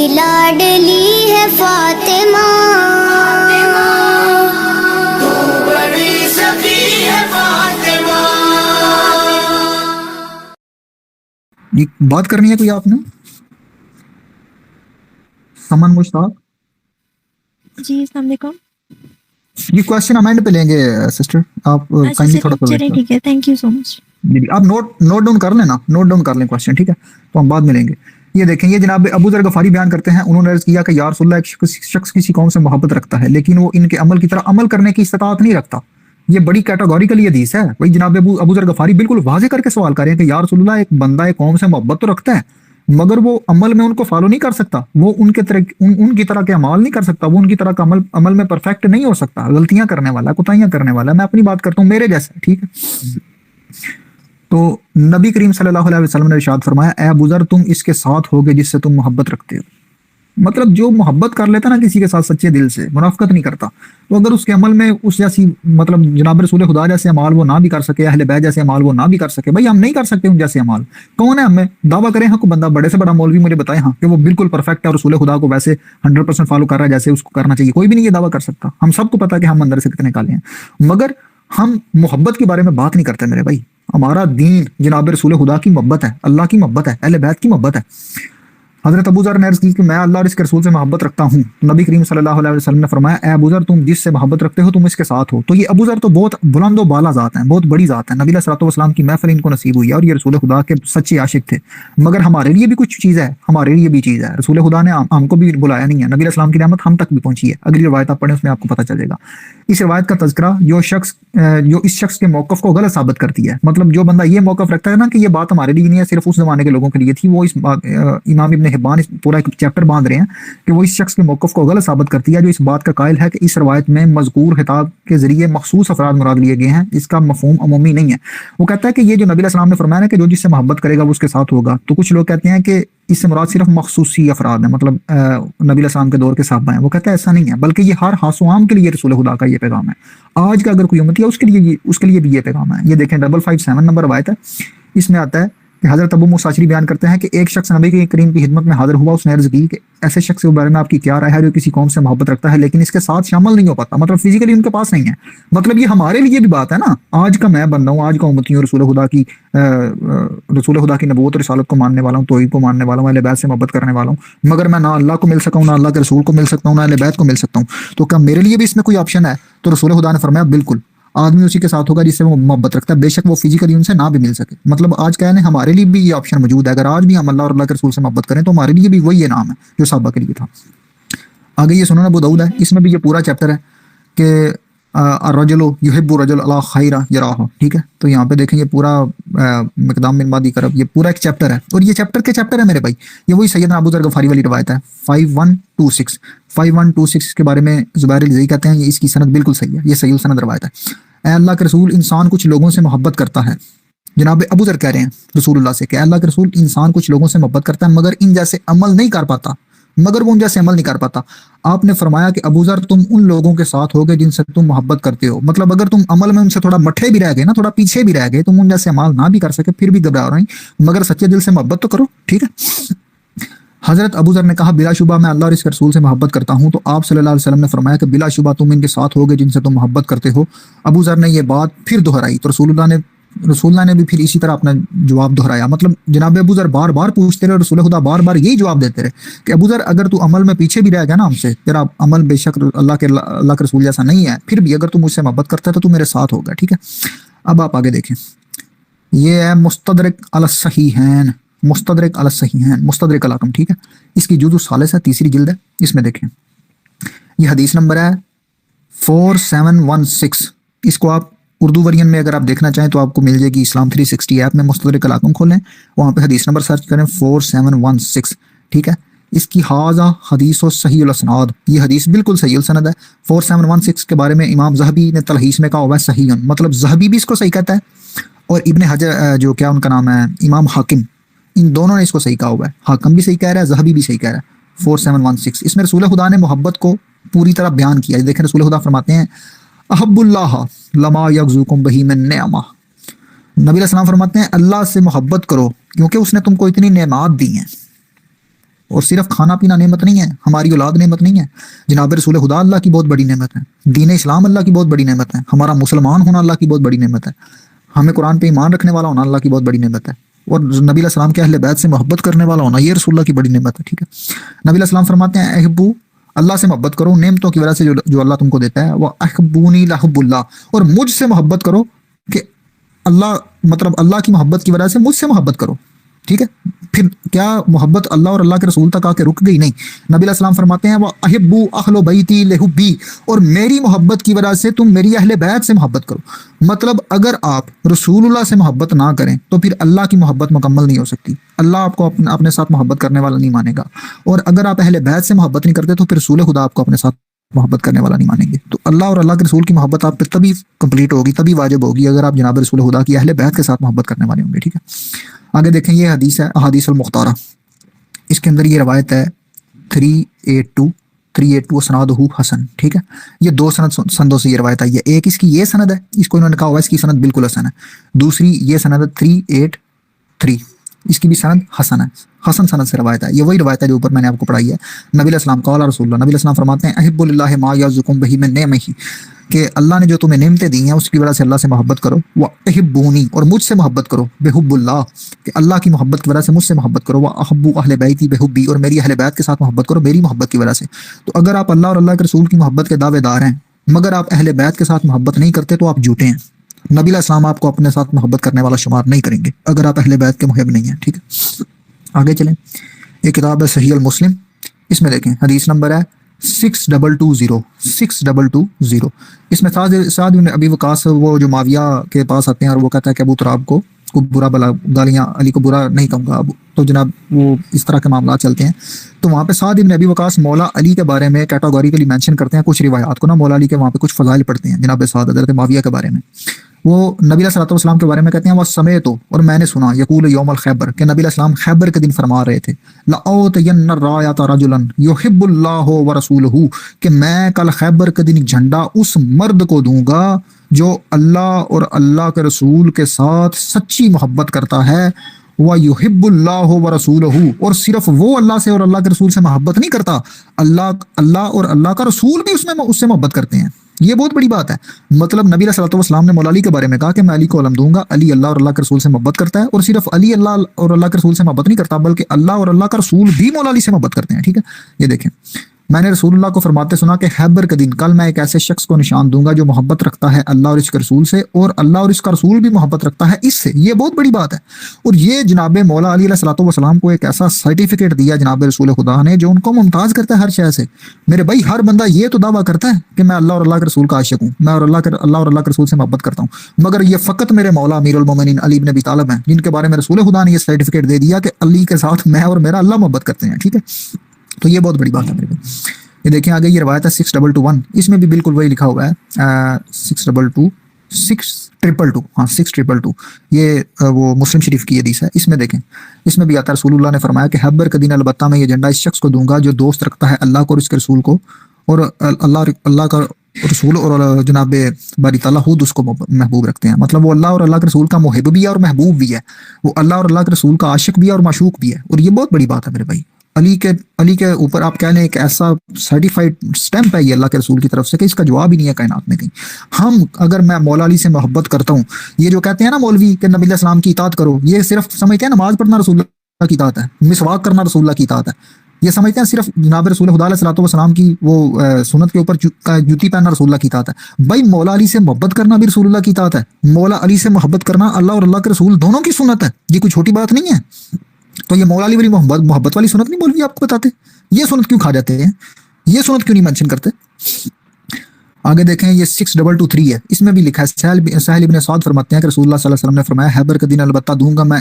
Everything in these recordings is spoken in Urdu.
لاڈلی ہے فاطمہ، تو بڑی سخی ہے فاطمہ۔ یہ بات کرنی ہے کوئی آپ نے؟ سمن مشتاق جی السلام علیکم۔ یہ کوشچن ہم اینڈ پہ لیں گے سسٹر، آپ کائنڈلی تھوڑا سا چلیں ٹھیک ہے، تھینک یو سو مچ۔ جی آپ نوٹ ڈاؤن کر لیں نا، نوٹ ڈاؤن کر لیں کوشچن، ٹھیک ہے، تو ہم بعد میں لیں گے۔ یہ دیکھیں، یہ جناب ابو ذر غفاری بیان کرتے ہیں، انہوں نے عرض کیا کہ یا رسول اللہ، ایک شخص کسی قوم سے محبت رکھتا ہے لیکن وہ ان کے عمل کی طرح عمل کرنے کی استطاعت نہیں رکھتا۔ یہ بڑی کیٹاگوریکل حدیث ہے بھائی، جناب ابو ذر غفاری بالکل واضح کر کے سوال کر رہے ہیں کہ یا رسول اللہ، ایک بندہ ایک قوم سے محبت تو رکھتا ہے مگر وہ عمل میں ان کو فالو نہیں کر سکتا، وہ ان کی طرح کے اعمال نہیں کر سکتا، وہ ان کی طرح کا عمل میں پرفیکٹ نہیں ہو سکتا، غلطیاں کرنے والا، کوتاہیاں کرنے والا۔ میں اپنی بات کرتا ہوں، میرے جیسا، ٹھیک ہے۔ تو نبی کریم صلی اللہ علیہ وسلم نے ارشاد فرمایا، اے ابو ذر، تم اس کے ساتھ ہوگے جس سے تم محبت رکھتے ہو۔ مطلب جو محبت کر لیتا نا کسی کے ساتھ سچے دل سے، منافقت نہیں کرتا، تو اگر اس کے عمل میں اس جیسی مطلب جناب رسول خدا جیسے اعمال وہ نہ بھی کر سکے، اہل بیت جیسے اعمال وہ نہ بھی کر سکے، بھائی ہم نہیں کر سکتے ان جیسے اعمال، کون ہے ہمیں دعویٰ کریں؟ ہاں کوئی بندہ بڑے سے بڑا مولوی مجھے بتائے ہاں کہ وہ بالکل پرفیکٹ ہے اور رسول خدا کو ویسے 100% فالو کر رہا ہے جیسے اس کو کرنا چاہیے، کوئی بھی نہیں یہ دعویٰ کر سکتا۔ ہم سب کو پتا کہ ہم اندر سے کتنے کالے ہیں، مگر ہم محبت کے بارے میں بات نہیں کرتے میرے بھائی۔ ہمارا دین جناب رسول خدا کی محبت ہے، اللہ کی محبت ہے، اہل بیت کی محبت ہے۔ حضرت ابو ذر نے عرض کی کہ میں اللہ اور اس کے رسول سے محبت رکھتا ہوں۔ نبی کریم صلی اللہ علیہ وسلم نے فرمایا، اے ابو ذر، تم جس سے محبت رکھتے ہو تم اس کے ساتھ ہو۔ تو یہ ابو ذر تو بہت بلند و بالا ذات ہیں، بہت بڑی ذات ہے، نبی علیہ الصلوۃ والسلام کی محفل ان کو نصیب ہوئی ہے اور یہ رسول خدا کے سچے عاشق تھے۔ مگر ہمارے لیے بھی کچھ چیز ہے، ہمارے لیے بھی چیز ہے، رسول خدا نے ہم کو بھی بلایا نہیں ہے، نبی علیہ السلام کی رحمت ہم تک بھی پہنچی ہے۔ اگلی روایت آپ پڑھیں، اس میں آپ کو پتہ چلے گا۔ اس روایت کا تذکرہ جو اس شخص کے موقف کو غلط ثابت کرتی ہے، مطلب جو بندہ یہ موقف رکھتا ہے نا کہ یہ بات ہمارے لیے نہیں ہے، صرف اس زمانے کے لوگوں کے لیے تھی، وہ اس بات امام ابن حبان پورا ایک چیپٹر باندھ رہے ہیں کہ وہ اس شخص کے موقف کو غلط ثابت کرتی ہے جو اس بات کا قائل ہے کہ اس روایت میں مذکور خطاب کے ذریعے مخصوص افراد مراد لیے گئے ہیں، اس کا مفہوم عمومی نہیں ہے۔ وہ کہتا ہے کہ یہ جو نبی علیہ السلام نے فرمایا کہ جو جس سے محبت کرے گا وہ اس کے ساتھ ہوگا، تو کچھ لوگ کہتے ہیں کہ اس سے مراد صرف مخصوصی افراد ہیں، مطلب نبی علیہ السلام کے دور کے صحابہ ہیں۔ وہ کہتا ہے ایسا نہیں ہے، بلکہ یہ ہر خاص و عام کے لیے رسول خدا کا یہ پیغام ہے۔ آج کا اگر کوئی امتی ہے اس کے لیے بھی یہ پیغام ہے۔ یہ دیکھیں 557 نمبر روایت ہے، اس میں آتا ہے کہ حضرت ابو موسیٰ اشعری بیان کرتے ہیں کہ ایک شخص نبی کریم کی خدمت میں حاضر ہوا، اس نے عرض کی کہ ایسے شخص کے بارے میں آپ کی کیا رائے ہے جو کسی قوم سے محبت رکھتا ہے لیکن اس کے ساتھ شامل نہیں ہو پاتا، مطلب فزیکلی ان کے پاس نہیں ہے۔ مطلب یہ ہمارے لیے بھی بات ہے نا، آج کا میں بندہ ہوں، آج کا امتی ہوں، رسول خدا کی نبوت اور رسالت کو ماننے والا ہوں، توحید کو ماننے والا ہوں، اہل بیت سے محبت کرنے والا ہوں، مگر میں نہ اللہ کو مل سکا ہوں، نہ اللہ کے رسول کو مل سکتا ہوں، نہ اہل بیت کو مل سکتا ہوں، تو کیا میرے لیے بھی اس میں کوئی آپشن ہے؟ تو رسول خدا نے فرمایا بالکل، آدمی اسی کے ساتھ ہوگا جس سے وہ محبت رکھتا ہے، بے شک وہ فزیکلی ان سے نہ بھی مل سکے۔ مطلب آج کہنے ہمارے لیے بھی یہ آپشن موجود ہے، اگر آج بھی ہم اللہ اور اللہ کے رسول سے محبت کریں تو ہمارے لیے بھی وہی انعام ہے جو صحابہ کے لیے تھا۔ آگے یہ سنن ابو داؤد ہے، اس میں بھی یہ پورا چیپٹر ہے کہ الرجل یحب الرجل علی خیر یراہ، ٹھیک ہے۔ تو یہاں پہ دیکھیں یہ پورا مقدام بن مادی کرب، یہ پورا ایک چیپٹر ہے، اور یہ چیپٹر کے چیپٹر ہے میرے بھائی، یہ وہی سیدنا ابو ذر غفاری والی روایت ہے 5126 کے بارے میں زبیر الزئی کہتے ہیں یہ اس کی سند بالکل صحیح ہے، یہ صحیح سند روایت ہے۔ اے اللہ کے رسول، انسان کچھ لوگوں سے محبت کرتا ہے، جناب ابو ذر کہہ رہے ہیں رسول اللہ سے کہ اللہ کے رسول، انسان کچھ لوگوں سے محبت کرتا ہے مگر ان جیسے عمل نہیں کر پاتا، آپ نے فرمایا کہ ابو ذر، تم ان لوگوں کے ساتھ ہوگے جن سے تم محبت کرتے ہو۔ مطلب اگر تم عمل میں ان سے تھوڑا مٹھے بھی رہ گئے نا، تھوڑا پیچھے بھی رہ گئے، تم ان جیسے عمل نہ بھی کر سکے، پھر بھی گھبراؤ نہیں، مگر سچے دل سے محبت تو کرو، ٹھیک ہے۔ حضرت ابو ذر نے کہا بلا شبہ میں اللہ اور اس کے رسول سے محبت کرتا ہوں، تو آپ صلی اللہ علیہ وسلم نے فرمایا کہ بلا شبہ تم ان کے ساتھ ہوگے جن سے تم محبت کرتے ہو۔ ابو ذر نے یہ بات پھر دہرائی تو رسول اللہ نے بھی پھر اسی طرح اپنا جواب دہرایا۔ مطلب جناب ابو ذر بار بار پوچھتے رہے، رسول خدا بار بار یہی جواب دیتے رہے کہ ابو ذر، اگر تو عمل میں پیچھے بھی رہ گیا نا ہم سے، تیرا عمل بے شک اللہ کے رسول جیسا نہیں ہے، پھر بھی اگر تو مجھ سے محبت کرتا ہے تو میرے ساتھ ہوگا، ٹھیک ہے۔ اب آپ آگے دیکھیں، یہ ہے مستدرک علی الصحیحین، مستدرک الحاکم، ٹھیک ہے۔ اس کی جزء الثالث ہے، تیسری جلد ہے، اس میں دیکھیں یہ حدیث نمبر ہے 4716۔ اس کو آپ اردو ورژن میں اگر آپ دیکھنا چاہیں تو آپ کو مل جائے گی اسلام 360 ایپ میں، مستدرک الحاکم کھولیں، وہاں پہ حدیث نمبر سرچ کریں 4716، ٹھیک ہے۔ اس کی حاضہ حدیث و صحیح الاسناد، یہ حدیث بالکل صحیح السند ہے۔ 4716 کے بارے میں امام ذہبی نے تلخیص میں کہا ہوا ہے صحیح، مطلب ذہبی بھی اس کو صحیح کہتا ہے اور ابن حجر جو کیا ان کا نام ہے امام حاکم، ان دونوں نے اس کو صحیح کہا ہوا ہے، حاکم بھی صحیح کہہ رہا ہے، ذہبی بھی صحیح کہہ رہا ہے۔ 4716 اس میں رسول خدا نے محبت کو پوری طرح بیان کیا ہے۔ دیکھیں رسول خدا فرماتے ہیں احب اللہ لما یغزوکم بہ من نعمہ، نبی علیہ السلام فرماتے ہیں اللہ سے محبت کرو کیونکہ اس نے تم کو اتنی نعمات دی ہیں، اور صرف کھانا پینا نعمت نہیں ہے، ہماری اولاد نعمت نہیں ہے، جناب رسول خدا اللہ کی بہت بڑی نعمت ہے، دین اسلام اللہ کی بہت بڑی نعمت ہے، ہمارا مسلمان ہونا اللہ کی بہت بڑی نعمت ہے، ہمیں قرآن پہ ایمان رکھنے والا ہونا اللہ کی بہت بڑی نعمت ہے، اور نبی علیہ السلام کے اہل بیت سے محبت کرنے والا ہونا یہ رسول اللہ کی بڑی نعمت ہے، ٹھیک ہے۔ نبی علیہ السلام فرماتے ہیں احبو، اللہ سے محبت کرو نعمتوں کی وجہ سے جو اللہ تم کو دیتا ہے، وہ احبونی لحب اللہ، اور مجھ سے محبت کرو کہ اللہ، مطلب اللہ کی محبت کی وجہ سے مجھ سے محبت کرو، ٹھیک ہے۔ پھر کیا محبت اللہ اور اللہ کے رسول تک آ کے رک گئی؟ نہیں، نبی علیہ السلام فرماتے ہیں وہ احبو اہل بیتی لحبی، اور میری محبت کی وجہ سے تم میری اہل بیت سے محبت کرو۔ مطلب اگر آپ رسول اللہ سے محبت نہ کریں تو پھر اللہ کی محبت مکمل نہیں ہو سکتی، اللہ آپ کو اپنے ساتھ محبت کرنے والا نہیں مانے گا، اور اگر آپ اہل بیت سے محبت نہیں کرتے تو پھر رسول خدا آپ کو اپنے ساتھ محبت کرنے والا نہیں مانیں گے۔ تو اللہ اور اللہ کے رسول کی محبت آپ پہ تبھی کمپلیٹ ہوگی، تبھی واجب ہوگی اگر آپ جناب رسول خدا کی اہل بیت کے ساتھ محبت کرنے والے ہوں گے، ٹھیک ہے۔ آگے دیکھیں، یہ حدیث ہے احادیث المختارہ، اس کے اندر یہ روایت ہے 382 سندہ حسن، ٹھیک ہے۔ یہ دو سندوں سے یہ روایت آئی ہے، ایک اس کی یہ سند ہے، اس کو انہوں نے کہا ہوا اس کی سند بالکل حسن ہے، دوسری یہ سند 383، اس کی بھی سند حسن ہے، حسن سند سے روایت ہے، یہ وہی روایت ہے جو اوپر میں نے آپ کو پڑھائی ہے۔ نبی علیہ السلام قال رسول اللہ، نبی علیہ السلام فرماتے ہیں احب اللہ ما یعظکم بہ من نعمہ، کہ اللہ نے جو تمہیں نعمتیں دی ہیں اس کی وجہ سے اللہ سے محبت کرو، واحبونی، اور مجھ سے محبت کرو، بحب اللہ، کہ اللہ کی محبت کی وجہ سے مجھ سے محبت کرو، واحبوا اہل بیتی بحبی، اور میری اہل بیت کے ساتھ محبت کرو میری محبت کی وجہ سے۔ تو اگر آپ اللہ اور اللہ کے رسول کی محبت کے دعوے دار ہیں مگر آپ اہل بیت کے ساتھ محبت نہیں کرتے تو آپ جھوٹے ہیں، نبی علیہ السلام آپ کو اپنے ساتھ محبت کرنے والا شمار نہیں کریں گے اگر آپ اہل بیت کے محب نہیں ہیں، ٹھیک ہے۔ آگے چلیں، یہ کتاب ہے صحیح المسلم، اس میں دیکھیں حدیث نمبر ہے 6220، اس میں سعد بن ابی وقاص وہ جو معاویہ کے پاس آتے ہیں اور وہ کہتا ہے کہ ابو تراب کو برا بلا گالیاں، علی کو برا نہیں کہوں گا، تو جناب وہ اس طرح کے معاملات چلتے ہیں، تو وہاں پہ سعد بن ابی وقاص مولا علی کے بارے میں کیٹاگوریکلی مینشن کرتے ہیں کچھ روایات کو نا، مولا علی کے وہاں پہ کچھ فضائل پڑھتے ہیں جناب سعد حضرت معاویہ کے بارے میں، وہ نبی علیہ الصلوۃ والسلام کے بارے میں کہتے ہیں وہ سمیت، اور میں نے سنا یقول یوم الخیبر، کہ نبی علیہ السلام خیبر کے دن فرما رہے تھے لأوتین الرایۃ رجلا یحب اللہ ورسولہ، کہ میں کل خیبر کے دن جھنڈا اس مرد کو دوں گا جو اللہ اور اللہ کے رسول کے ساتھ سچی محبت کرتا ہے، وَيُحِبُّ اللَّهُ وَرَسُولَهُ، اور صرف وہ اللہ سے اور اللہ کے رسول سے محبت نہیں کرتا، اللہ اور اللہ کا رسول بھی اس سے محبت کرتے ہیں۔ یہ بہت بڑی بات ہے، مطلب نبی علیہ الصلوۃ والسلام نے مولا علی کے بارے میں کہا کہ میں علی کو علم دوں گا، علی اللہ اور اللہ کے رسول سے محبت کرتا ہے، اور صرف علی اللہ اور اللہ کے رسول سے محبت نہیں کرتا بلکہ اللہ اور اللہ کا رسول بھی مولا علی سے محبت کرتے ہیں، ٹھیک ہے۔ یہ دیکھیں، میں نے رسول اللہ کو فرماتے سنا کہ خیبر کے دن کل میں ایک ایسے شخص کو نشان دوں گا جو محبت رکھتا ہے اللہ اور اس کے رسول سے، اور اللہ اور اس کا رسول بھی محبت رکھتا ہے اس سے۔ یہ بہت بڑی بات ہے، اور یہ جناب مولا علی علیہ الصلوۃ والسلام کو ایک ایسا سرٹیفکیٹ دیا جناب رسول خدا نے جو ان کو ممتاز کرتا ہے ہر شے سے۔ میرے بھائی، ہر بندہ یہ تو دعویٰ کرتا ہے کہ میں اللہ اور اللہ کے رسول کا عاشق ہوں، میں اللہ اور اللہ کے رسول سے محبت کرتا ہوں، مگر یہ فقط میرے مولا امیر المومنین علی بن ابی طالب ہیں جن کے بارے میں رسول خدا نے یہ سرٹیفکیٹ دے دیا کہ علی کے ساتھ میں اور میرا اللہ محبت کرتے ہیں، ٹھیک ہے۔ تو یہ بہت بڑی بات ہے میرے بھائی۔ یہ دیکھیں آگے یہ روایت ہے 6221، اس میں بھی بالکل وہی لکھا ہوا ہے 622، یہ وہ مسلم شریف کی حدیث ہے، اس میں دیکھیں، اس میں بھی آتا ہے رسول اللہ نے فرمایا کہ خیبر کے دن البتہ میں یہ جھنڈا اس شخص کو دوں گا جو دوست رکھتا ہے اللہ کو اور اس کے رسول کو، اور اللہ کا رسول اور جناب باری تعالیٰ خود اس کو محبوب رکھتے ہیں، مطلب وہ اللہ اور اللہ کے رسول کا محب بھی ہے اور محبوب بھی ہے، وہ اللہ اور اللہ کے رسول کا عاشق بھی ہے اور معشوق بھی ہے، اور یہ بہت بڑی بات ہے میرے بھائی۔ علی کے اوپر آپ کہہ لیں ایک ایسا سرٹیفائڈ سٹیمپ ہے یہ اللہ کے رسول کی طرف سے کہ اس کا جواب ہی نہیں ہے کائنات میں کہیں۔ ہم اگر میں مولا علی سے محبت کرتا ہوں، یہ جو کہتے ہیں نا مولوی کہ نبی علیہ السلام کی اطاعت کرو، یہ صرف سمجھتے ہیں نماز پڑھنا رسول اللہ کی اطاعت ہے، مسواک کرنا رسول اللہ کی اطاعت ہے، یہ سمجھتے ہیں صرف جناب رسول خدا علیہ الصلوۃ والسلام کی وہ سنت کے اوپر جوتی پہننا رسول اللہ کی اطاعت ہے۔ بھائی، مولا علی سے محبت کرنا بھی رسول اللہ کی اطاعت ہے، مولا علی سے محبت کرنا اللہ اور اللہ کے رسول دونوں کی سنت ہے، یہ کوئی چھوٹی بات نہیں ہے۔ تو یہ مولا علی والی محبت والی سنت نہیں مولوی آپ کو بتاتے، یہ سنت کیوں کھا جاتے ہیں، یہ سنت کیوں نہیں مینشن کرتے؟ آگے دیکھیں، یہ 6223 ہے، اس میں بھی لکھا ہے سہل ابن سعد فرماتے ہیں کہ رسول اللہ صلی اللہ علیہ وسلم نے فرمایا خیبر کے دن البتہ دوں گا میں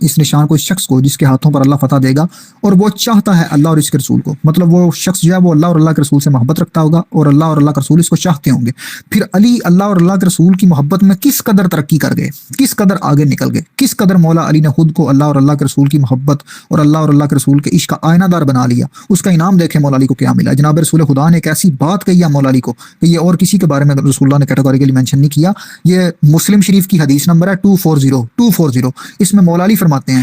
اس نشان کو اس شخص کو جس کے ہاتھوں پر اللہ فتح دے گا اور وہ چاہتا ہے اللہ اور اس کے رسول کو، مطلب وہ شخص جو ہے وہ اللہ اور اللہ کے رسول سے محبت رکھتا ہوگا اور اللہ اور اللہ کے رسول اس کو چاہتے ہوں گے۔ پھر علی اللہ اور اللہ کے رسول کی محبت میں کس قدر ترقی کر گئے، کس قدر آگے نکل گئے، کس قدر مولا علی نے خود کو اللہ اور اللہ کے رسول کی محبت اور اللہ اور اللہ کے رسول کے عشق کا آئینہ دار بنا لیا۔ اس کا انعام دیکھیں مولا علی کو کیا ملا۔ جناب رسول خدا نے ایک ایسی بات کہی ہے مولا علی کو کہ یہ اور کسی کے بارے میں رسول اللہ نے کیٹیگوریکلی مینشن نہیں کیا۔ یہ مسلم شریف کی حدیث نمبر ہے 240، اس میں مولا علی فرماتے ہیں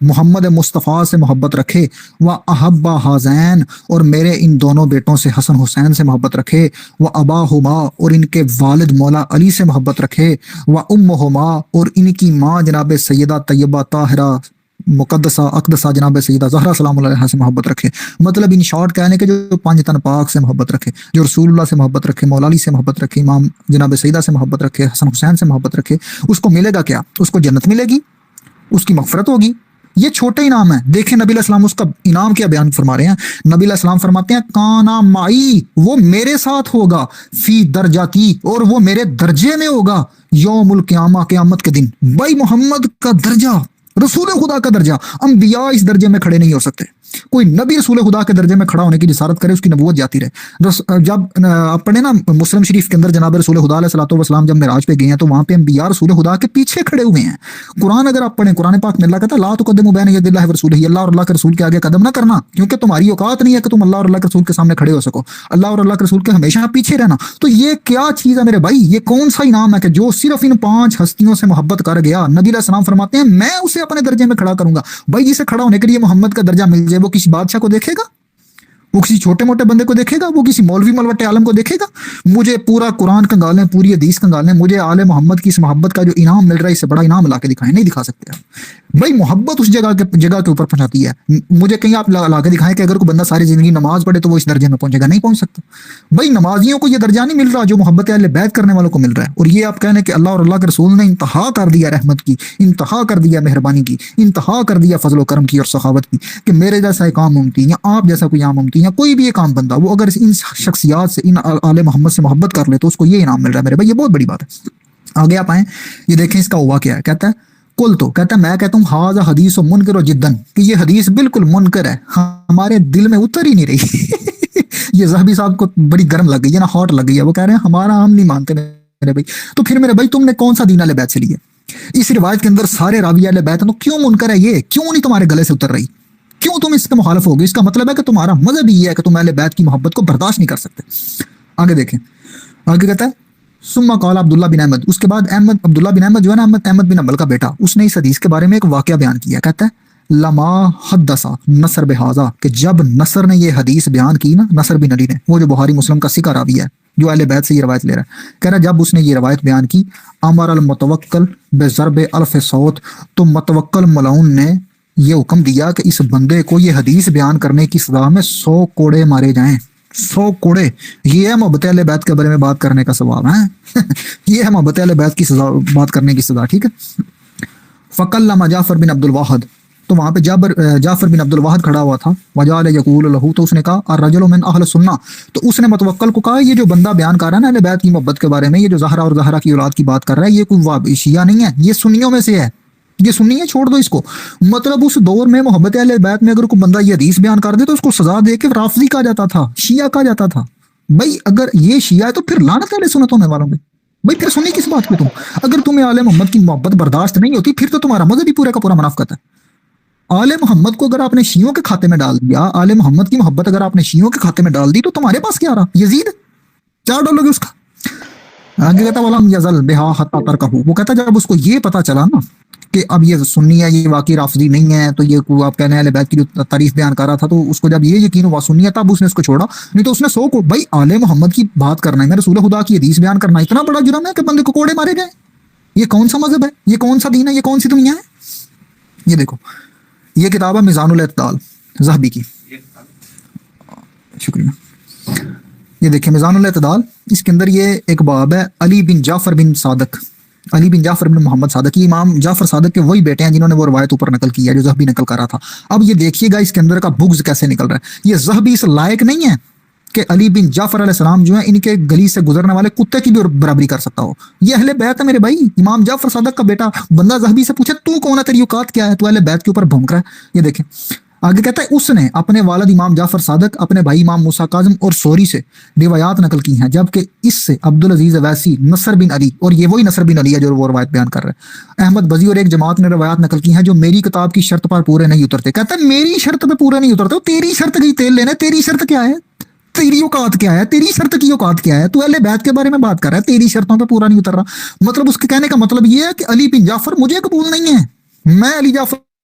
محمد مصطفیٰ سے محبت رکھے، و احبا حازین اور میرے ان دونوں بیٹوں سے حسن حسین سے محبت رکھے، و اباہما اور ان کے والد مولا علی سے محبت رکھے، و امہما اور ان کی ماں جناب سیدہ طیبہ طاہرہ مقدسہ اقدسہ جناب سیدہ زہرا سلام اللہ علیہا سے محبت رکھے۔ مطلب ان شارٹ کہنے کے جو پانچ تن پاک سے محبت رکھے، جو رسول اللہ سے محبت رکھے، مولا علی سے محبت رکھے، امام جناب سیدہ سے محبت رکھے، حسن حسین سے محبت رکھے، اس کو ملے گا کیا؟ اس کو جنت ملے گی، اس کی مغفرت ہوگی۔ یہ چھوٹے انعام ہیں۔ دیکھیں نبی علیہ السلام اس کا انعام کیا بیان فرما رہے ہیں۔ نبی علیہ السلام فرماتے ہیں کانا معی، وہ میرے ساتھ ہوگا، فی درجاتی اور وہ میرے درجے میں ہوگا، یوم القیامہ قیامت کے دن۔ بھائی محمد کا درجہ، رسول خدا کا درجہ، انبیاء اس درجے میں کھڑے نہیں ہو سکتے۔ کوئی نبی رسول خدا کے درجے میں کھڑا ہونے کی جسارت کرے، اس کی نبوت جاتی رہے۔ جب آپ پڑھیں نا مسلم شریف کے اندر جناب رسول خدا علیہ الصلوۃ والسلام جب معراج پہ گئے ہیں تو وہاں پہ انبیاء رسول خدا کے پیچھے کھڑے ہوئے ہیں۔ قرآن اگر آپ پڑھیں، قرآن پاک میں اللہ کہتا ہے لا تقدموا بین یدی اللہ ورسولہ، اللہ اور اللہ کے رسول کے آگے قدم نہ کرنا، کیونکہ تمہاری اوقات نہیں ہے کہ تم اللہ اور اللہ کے رسول کے سامنے کھڑے ہو سکو، اللہ اور اللہ کے رسول کے ہمیشہ پیچھے رہنا۔ تو یہ کیا چیز ہے میرے بھائی؟ یہ کون سا انعام ہے کہ جو صرف ان پانچ ہستیوں سے محبت کر گیا، نبی علیہ السلام فرماتے ہیں میں اسے اپنے درجے میں کھڑا کروں گا۔ بھائی جسے کھڑا ہونے کے لیے محمد کا درجہ مل جائے، وہ کسی بادشاہ کو دیکھے گا؟ وہ کسی چھوٹے موٹے بندے کو دیکھے گا؟ وہ کسی مولوی ملوٹ عالم کو دیکھے گا؟ مجھے پورا قرآن کنگالیں، پوری حدیث کنگالیں، مجھے آل محمد کی اس محبت کا جو انعام مل رہا ہے اس سے بڑا انعام لا کے دکھائیں، نہیں دکھا سکتے آپ۔ بھائی محبت اس جگہ کے اوپر پہنچاتی ہے۔ مجھے کہیں آپ لا کے دکھائیں کہ اگر کوئی بندہ ساری زندگی نماز پڑھے تو وہ اس درجے میں پہنچے گا؟ نہیں پہنچ سکتا۔ بھائی نمازیوں کو یہ درجہ نہیں مل رہا جو محبت اہل بیت کرنے والوں کو مل رہا ہے۔ اور یہ آپ کہنے کہ اللہ اور اللہ کے رسول نے انتہا کر دیا رحمت کی، انتہا کر دیا مہربانی کی، انتہا کر دیا فضل و کرم کی اور سخاوت کی، کہ میرے جیسا ایک عام امتی یا آپ جیسا کوئی عام امتی یا کوئی بھی ایک عام بندہ وہ اگر ان شخصیات سے، ان آل محمد سے محبت کر لے تو اس کو یہ انعام مل رہا ہے میرے بھائی۔ یہ بہت بڑی بات ہے۔ آگے آپ آئیں، یہ دیکھیں اس کا ہوا کیا ہے۔ کہتا ہے کل تو کہتا ہے میں کہتا ہوں ہاذا حدیث و منکر و جدن، کہ یہ حدیث بالکل منکر ہے، ہمارے دل میں اتر ہی نہیں رہی۔ یہ زہبی صاحب کو بڑی گرم لگ گئی ہے نا، ہاٹ لگ گئی ہے، وہ کہہ رہے ہیں ہمارا ہم نہیں مانتے میرے بھائی۔ تو پھر میرے بھائی تم نے کون سا دین اہل بیت سے لیا؟ اس روایت کے اندر سارے راوی اہل بیت ہیں، تو کیوں منکر ہے یہ؟ کیوں نہیں تمہارے گلے سے اتر رہی؟ کیوں تم اس کے مخالف ہوگے؟ اس کا مطلب ہے کہ تمہارا مذہب یہ ہے کہ تم اہل بیت کی محبت کو برداشت نہیں کر سکتے۔ آگے دیکھیں، آگے کہتا ہے ثم قال عبداللہ بن احمد، اس کے بعد احمد عبداللہ بن احمد جو ہے نا، احمد بن حنبل کا بیٹا، اس نے اس حدیث کے بارے میں ایک واقعہ بیان کیا۔ کہتا ہے لما حدث نصر بہذا، کہ جب نصر نے یہ حدیث بیان کی نا، نصر بن علی نے، وہ جو بخاری مسلم کا سکہ راوی ہے جو اہل بیت سے یہ روایت لے رہا ہے، کہہ رہا جب اس نے یہ روایت بیان کی، امر المتوکل بضرب الف صوت، تو متوکل ملعون نے یہ حکم دیا کہ اس بندے کو یہ حدیث بیان کرنے کی سزا میں 100 کوڑے مارے جائیں۔ 100 کوڑے، یہ ہے محبت اہل بیت کے بارے میں بات کرنے کا ثواب ہے۔ یہ ہے محبت اہل بیت کی سزا، بات کرنے کی سزا، ٹھیک ہے۔ فکلم جعفر بن عبد الواحد، تو وہاں پہ جعفر بن عبد الواحد کھڑا ہوا تھا، وجعل یقول له، تو اس نے کہا الرجل من اہل سنہ، تو اس نے متوکل کو کہا یہ جو بندہ بیان کر رہا ہے نا اہل بیت کی محبت کے بارے میں، یہ جو زہرا اور زہرا کی اولاد کی بات کر رہا ہے، یہ کوئی شیعہ نہیں ہے، یہ سنیوں میں سے ہے، یہ سنی ہے، چھوڑ دو اس کو۔ مطلب اس دور میں محبت اہل بیت میں اگر کوئی بندہ یہ حدیث بیان کر دے تو اس کو سزا دے کے رافضی کہا جاتا تھا، شیعہ کہا جاتا تھا۔ بھائی اگر یہ شیعہ ہے تو پھر لعنت اہل سنت ہونے والوں میں، بھائی پھر سنی کس بات پہ تم؟ اگر تمہیں آل محمد کی محبت برداشت نہیں ہوتی پھر تو تمہارا مذہب ہی پورا کا پورا منافقت ہے۔ آل محمد کو اگر آپ نے شیعوں کے کھاتے میں ڈال دیا، آل محمد کی محبت اگر آپ نے شیعوں کے کھاتے میں ڈال دی تو تمہارے پاس کیا رہا؟ یزید چار ڈالو گے اس کا۔ آگے کہتا ولم یزل بہا حتی ترکہ، وہ کہتا جب اس کو یہ پتا چلا نا کہ اب یہ سنی ہے، یہ واقعی رافضی نہیں ہے، تو یہ آپ کہنے اہل بیت کی جو تعریف بیان کر رہا تھا، تو اس کو جب یہ یقین ہوا سنی ہے تب اس نے اس کو چھوڑا، نہیں تو اس نے 100 کو، بھائی آل محمد کی بات کرنا ہے، رسول خدا کی حدیث بیان کرنا اتنا بڑا جرم ہے کہ بندے کو کوڑے مارے گئے؟ یہ کون سا مذہب ہے؟ یہ کون سا دین ہے؟ یہ کون سی دنیا ہے؟ یہ دیکھو، یہ کتاب ہے میزان الاعتدال ذہبی کی، شکریہ۔ یہ دیکھیں میزان الاعتدال، اس کے اندر یہ ایک باب ہے علی بن جعفر بن صادق، علی بن جعفر بن محمد صادق، یہ امام جعفر صادق کے وہی بیٹے ہیں جنہوں نے وہ روایت اوپر نقل کی ہے جو ذہبی نقل کر رہا تھا۔ اب یہ دیکھیے گا اس کے اندر کا بغض کیسے نکل رہا ہے۔ یہ ذہبی اس لائق نہیں ہے کہ علی بن جعفر علیہ السلام جو ہیں ان کے گلی سے گزرنے والے کتے کی بھی برابری کر سکتا ہو۔ یہ اہل بیت ہے میرے بھائی، امام جعفر صادق کا بیٹا، بندہ ذہبی سے پوچھے تو کون ہے، تیری اوقات کیا ہے، تو اہل بیت کے اوپر بھونک رہا ہے۔ یہ دیکھیں آگے کہتا ہے اس نے اپنے والد امام جعفر صادق، اپنے بھائی امام موسیٰ کاظم اور سوری سے روایات نقل کی ہیں، جبکہ اس سے عبدالعزیز ویسی، نصر بن علی، اور یہ وہی نصر بن علی ہے جو وہ روایت بیان کر رہے ہیں، احمد بزی اور ایک جماعت نے روایات نقل کی ہیں جو میری کتاب کی شرط پر پورے نہیں اترتے۔ کہتا ہے میری شرط پہ پورے نہیں اترتے، تیری شرط گئی تیل لینے، تیری شرط کیا ہے، تیری اوقات کیا ہے، تیری شرط کی اوقات کیا ہے، تو اہل بیت کے بارے میں بات کر رہا ہے، تیری شرطوں پہ پورا نہیں اتر رہا۔ مطلب اس کے کہنے کا مطلب یہ ہے کہ علی بن جعفر مجھے قبول نہیں ہے، میں علی جعفر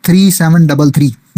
3733।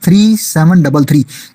3733।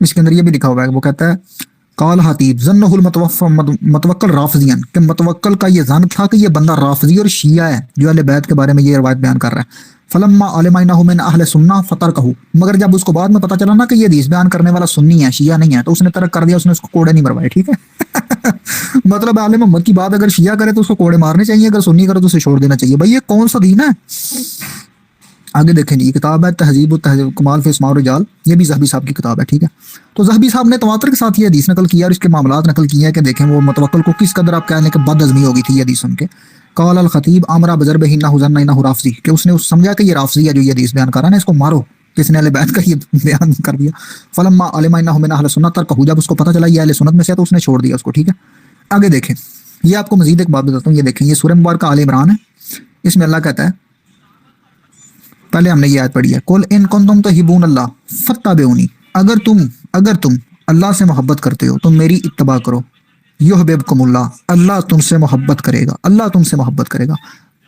اس کے اندر یہ بھی لکھا ہوا ہے، وہ کہتا ہے قال حتیب ظنہ متوکل رافضین، کہ متوکل کا یہ ظن تھا کہ یہ بندہ رافضی اور شیعہ ہے جو اہل بیت کے بارے میں یہ روایت بیان کر رہا ہے۔ فلما علم انہ من اہل سنہ فترکہ، مگر جب اس کو بعد میں پتہ چلا نا کہ یہ حدیث بیان کرنے والا سنی ہے، شیعہ نہیں ہے، تو اس نے ترک کر دیا، اس نے اس کو کوڑے نہیں مروائے، ٹھیک ہے مطلب عالم محمد کی بات اگر شیعہ کرے تو اس کو کوڑے مارنے چاہیے، اگر سنی کرے تو اسے چھوڑ دینا چاہیے۔ بھائی یہ کون سا دین ہے؟ آگے دیکھیں جی، یہ کتاب ہے تہذیب التہذیب کمال فی اسماء الرجال، یہ بھی ذہبی صاحب کی کتاب ہے، ٹھیک ہے۔ تو ذہبی صاحب نے تواتر کے ساتھ یہ حدیث نقل کیا اور اس کے معاملات نقل کیے ہیں کہ دیکھیں وہ متوکل کو کس قدر آپ کہہ لیں کہ بد عزمی ہو گئی تھی یہ حدیث سن کے۔ قال الخطیب امرا بضربہ انہ ظن انہ رافضی، کہ اس نے سمجھا کہ یہ رافضی ہے جو یہ حدیث بیان کر رہا ہے، اس کو مارو، جس نے اہل بیت کا یہ بیان کر دیا۔ فلما علم انہ من اہل سنت ترکہ، جب اس کو پتہ چلا یہ اہل سنت میں سے ہے تو اس نے چھوڑ دیا اس کو، ٹھیک ہے۔ آگے دیکھیں، یہ آپ کو مزید ایک بات بتاتا ہوں، یہ دیکھیں یہ سورہ مبارکہ آل عمران ہے، اس میں اللہ کہتا ہے، پہلے ہم نے یہ آیت پڑھی ہے، قل ان کنتم تحبون اللہ فاتبعونی، اگر تم اللہ سے محبت کرتے ہو تو میری اتباع کرو، یحببکم اللہ، اللہ تم سے محبت کرے گا، اللہ تم سے محبت کرے گا۔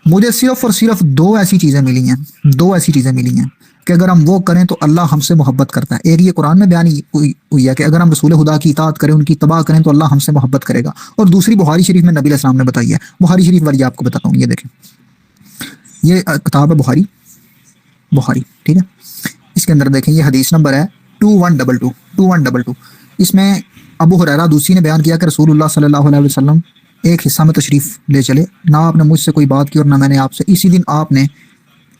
مجھے صرف اور صرف دو ایسی چیزیں ملی ہیں کہ اگر ہم وہ کریں تو اللہ ہم سے محبت کرتا ہے۔ ایک یہ قرآن میں بیان ہوئی ہے کہ اگر ہم رسول خدا کی اطاعت کریں، ان کی اتباع کریں تو اللہ ہم سے محبت کرے گا، اور دوسری بخاری شریف میں نبی علیہ السلام نے بتائی ہے۔ بخاری شریف والی آپ کو بتاتا ہوں، یہ دیکھیں، یہ کتاب ہے بخاری، ٹھیک ہے۔ اس کے اندر دیکھیں یہ حدیث نمبر ہے 2122، اس میں ابو ہریرہ دوسی نے بیان کیا کہ رسول اللہ صلی اللہ علیہ وسلم ایک حصہ میں تشریف لے چلے، نہ آپ نے مجھ سے کوئی بات کی اور نہ میں نے آپ سے۔ اسی دن آپ نے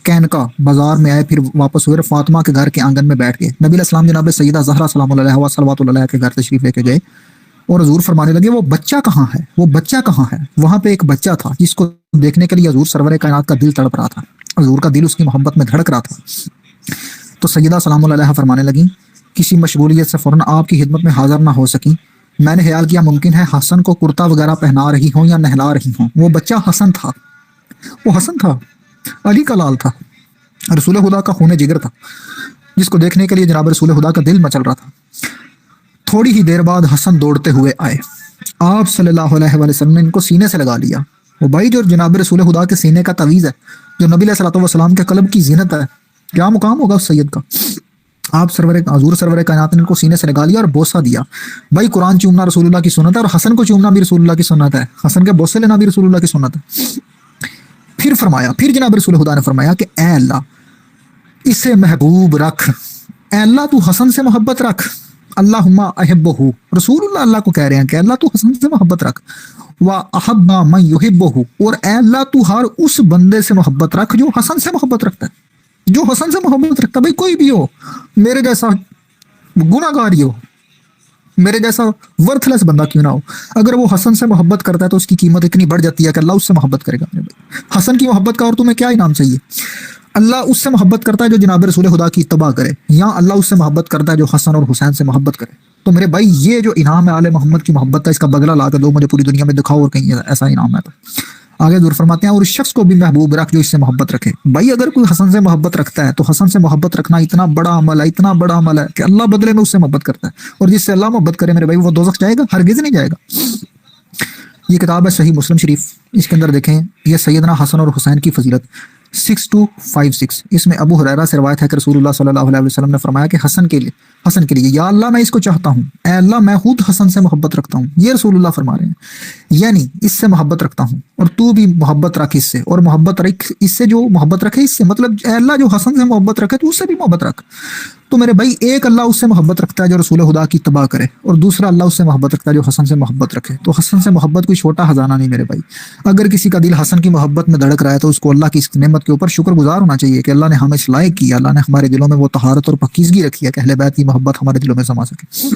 کینکا بازار میں آئے، پھر واپس ہوئے، فاطمہ کے گھر کے آنگن میں بیٹھ گئے۔ نبی علیہ السلام جناب سیدہ زہرا سلام اللہ علیہ و صلوات اللہ علیہ کے گھر تشریف لے کے گئے اور حضور فرمانے لگے وہ بچہ کہاں ہے؟ وہاں پہ ایک بچہ تھا جس کو دیکھنے کے لیے حضور سرور کائنات کا دل تڑپ رہا تھا، حضور کا دل اس کی محبت میں دھڑک رہا تھا۔ تو سیدہ سلام اللہ علیہ فرمانے لگیں کسی مشغولیت سے فوراً آپ کی خدمت میں حاضر نہ ہو سکیں، میں نے خیال کیا ممکن ہے حسن کو کرتا وغیرہ پہنا رہی ہوں یا نہلا رہی ہوں۔ وہ بچہ حسن تھا، علی کا لال تھا، رسول خدا کا خون جگر تھا، جس کو دیکھنے کے لیے جناب رسول خدا کا دل مچل رہا تھا۔ تھوڑی ہی دیر بعد حسن دوڑتے ہوئے آئے، آپ صلی اللہ علیہ وسلم نے ان کو سینے سے لگا لیا۔ وہ بھائی جو جناب رسول خدا کے سینے کا تعویذ ہے، جو نبی علیہ الصلوۃ والسلام کے قلب کی زینت ہے، کیا مقام ہوگا اس سید کا۔ آپ حضور سرور کائنات نے ان کو سینے سے لگا لیا اور بوسہ دیا۔ بھائی قرآن چومنا رسول اللہ کی سنت ہے، اور حسن کو چومنا بھی رسول اللہ کی سنت ہے، حسن کے بوسے لینا بھی رسول اللہ کی سنت ہے۔ پھر جناب رسول خدا نے فرمایا کہ اے اللہ اسے محبوب رکھ، اے اللہ تو حسن سے محبت رکھ، اللہم احبہ، رسول اللہ کو کہہ رہے ہیں کہ اللہ تو حسن سے محبت رکھ، وَأَحَبَّ مَن يُحِبُّهُ، اور اے اللہ تو ہر اس بندے سے محبت رکھ جو حسن سے محبت رکھتا ہے، بھائی کوئی بھی ہو، میرے جیسا گناہ گار ہی ہو، میرے جیسا ورتھ لیس بندہ کیوں نہ ہو، اگر وہ حسن سے محبت کرتا ہے تو اس کی قیمت اتنی بڑھ جاتی ہے کہ اللہ اس سے محبت کرے گا۔ حسن کی محبت کا اور تمہیں کیا انعام چاہیے؟ اللہ اس سے محبت کرتا ہے جو جناب رسول خدا کی اتباع کرے، یا اللہ اس سے محبت کرتا ہے جو حسن اور حسین سے محبت کرے۔ تو میرے بھائی یہ جو انعام ہے آل محمد کی محبت کا، اس کا بدلہ لا کے دو مجھے پوری دنیا میں دکھاؤ اور کہیں ایسا انعام ہے تو۔ آگے دور فرماتے ہیں اور اس شخص کو بھی محبوب رکھ جو اس سے محبت رکھے۔ بھائی اگر کوئی حسن سے محبت رکھتا ہے تو حسن سے محبت رکھنا اتنا بڑا عمل ہے کہ اللہ بدلے میں اس سے محبت کرتا ہے، اور جس سے اللہ محبت کرے میرے بھائی وہ دوزخ جائے گا؟ ہرگز نہیں جائے گا۔ یہ کتاب ہے صحیح مسلم شریف، اس کے اندر دیکھیں یہ سیدنا حسن اور حسین کی فضیلت 6256، اس میں ابو ہریرہ سے روایت ہے کہ رسول اللہ صلی اللہ علیہ وسلم نے فرمایا کہ حسن کے لیے یا اللہ میں اس کو چاہتا ہوں، اے اللہ میں خود حسن سے محبت رکھتا ہوں، یہ رسول اللہ فرما رہے ہیں، یعنی اس سے محبت رکھتا ہوں اور تو بھی محبت رکھ اس سے، اور محبت رکھ اس سے جو محبت رکھے اس سے، مطلب اے اللہ جو حسن سے محبت رکھے تو اس سے بھی محبت رکھ۔ تو میرے بھائی ایک اللہ اس سے محبت رکھتا ہے جو رسول خدا کی اتباع کرے، اور دوسرا اللہ اس سے محبت رکھتا ہے جو حسن سے محبت رکھے۔ تو حسن سے محبت کوئی چھوٹا خزانہ نہیں میرے بھائی، اگر کسی کا دل حسن کی محبت میں دھڑک رہا ہے تو اس کو اللہ کی اس نعمت کے اوپر شکر گزار ہونا چاہیے کہ اللہ نے ہمیں اس لائق کیا، اللہ نے ہمارے دلوں میں وہ طہارت اور پاکیزگی رکھی ہے کہ اہل بیت کی محبت ہمارے دلوں میں سما سکے۔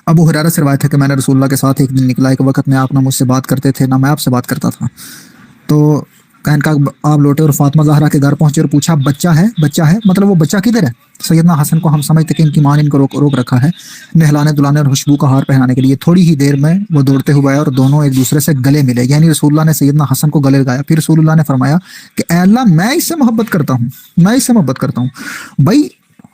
ابو ہریرہ سے روایت ہے کہ میں نے رسول اللہ کے ساتھ ایک دن نکلا، ایک وقت میں آپ نہ مجھ سے بات کرتے تھے نہ میں آپ سے بات کرتا تھا، تو کہا آپ لوٹے اور فاطمہ زہرا کے گھر پہنچے اور پوچھا بچہ ہے، مطلب وہ بچہ کدھر ہے؟ سیدنا حسن کو ہم سمجھتے کہ ان کی ماں نے ان کو روک رکھا ہے نہلانے دلانے اور خوشبو کا ہار پہنانے کے لیے۔ تھوڑی ہی دیر میں وہ دوڑتے ہوئے آئے اور دونوں ایک دوسرے سے گلے ملے، یعنی رسول اللہ نے سیدنا حسن کو گلے لگایا۔ پھر رسول اللہ نے فرمایا کہ اے اللہ میں اس سے محبت کرتا ہوں، بھائی